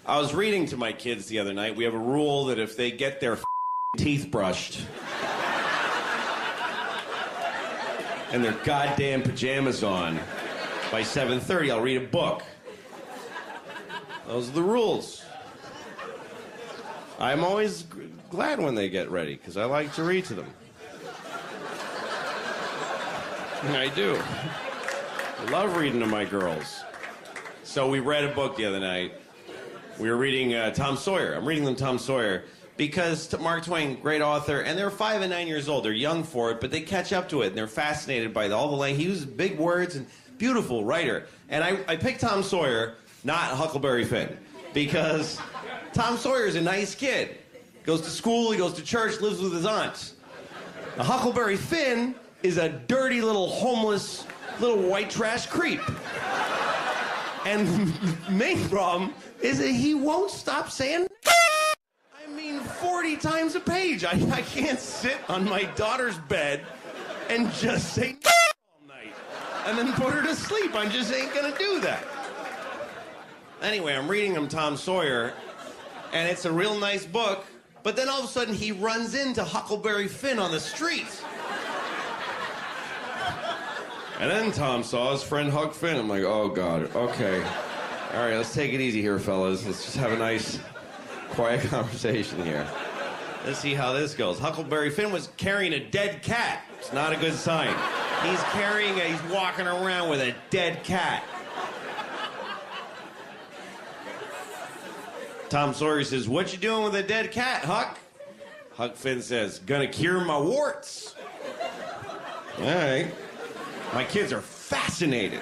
I was reading to my kids the other night. We have a rule that if they get their teeth brushed and their goddamn pajamas on by 7:30, I'll read a book. Those are the rules. I'm always glad when they get ready, because I like to read to them. I do. I love reading to my girls. So we read a book the other night. We were reading Tom Sawyer. I'm reading them Tom Sawyer because Mark Twain, great author, and they're 5 and 9 years old. They're young for it, but they catch up to it, and they're fascinated by all the language. He uses big words and beautiful writer. And I picked Tom Sawyer, not Huckleberry Finn, because Tom Sawyer is a nice kid. Goes to school, he goes to church, lives with his aunt. A Huckleberry Finn is a dirty little homeless little white trash creep. And the main problem is that he won't stop saying 40 times a page. I can't sit on my daughter's bed and just say all night and then put her to sleep. I just ain't gonna do that. Anyway, I'm reading him Tom Sawyer, and it's a real nice book, but then all of a sudden he runs into Huckleberry Finn on the street. And then Tom saw his friend Huck Finn. I'm like, oh, God, okay. All right, let's take it easy here, fellas. Let's just have a nice, quiet conversation here. Let's see how this goes. Huckleberry Finn was carrying a dead cat. It's not a good sign. He's walking around with a dead cat. Tom Sawyer says, what you doing with a dead cat, Huck? Huck Finn says, gonna cure my warts. All right. My kids are fascinated.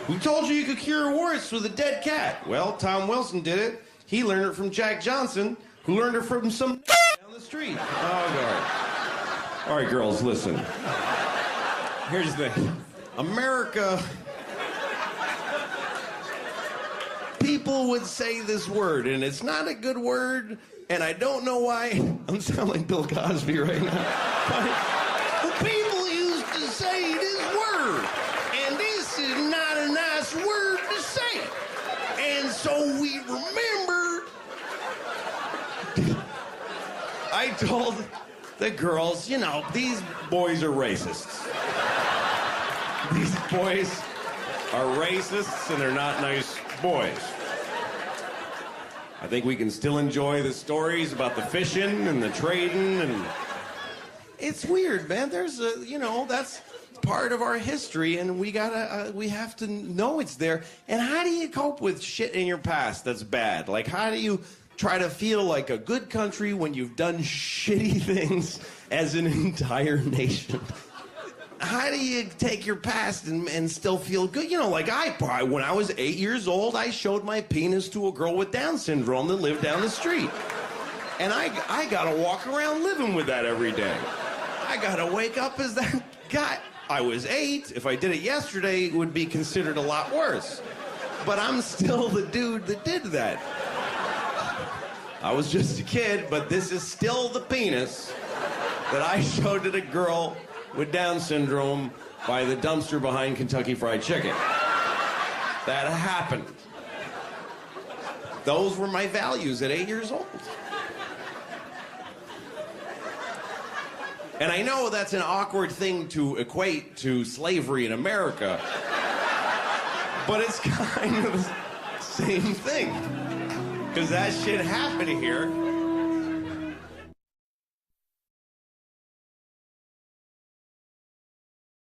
Who told you could cure warts with a dead cat? Well, Tom Wilson did it. He learned it from Jack Johnson, who learned it from some down the street. Oh, God. All right, girls, listen. Here's the thing. America... People would say this word, and it's not a good word, and I don't know why. I'm sounding like Bill Cosby right now. But people used to say this word, and this is not a nice word to say. And so we remember. I told the girls, you know, these boys are racists. These boys are racists, and they're not nice boys. I think we can still enjoy the stories about the fishing and the trading, and it's weird, man. There's a, you know, that's part of our history, and we have to know it's there. And how do you cope with shit in your past that's bad? Like, how do you try to feel like a good country when you've done shitty things as an entire nation? How do you take your past and still feel good? You know, like when I was 8 years old, I showed my penis to a girl with Down syndrome that lived down the street. And I gotta walk around living with that every day. I gotta wake up as that guy. I was 8. If I did it yesterday, it would be considered a lot worse. But I'm still the dude that did that. I was just a kid, but this is still the penis that I showed to the girl with Down syndrome by the dumpster behind Kentucky Fried Chicken. That happened. Those were my values at 8 years old. And I know that's an awkward thing to equate to slavery in America, but it's kind of the same thing. Because that shit happened here.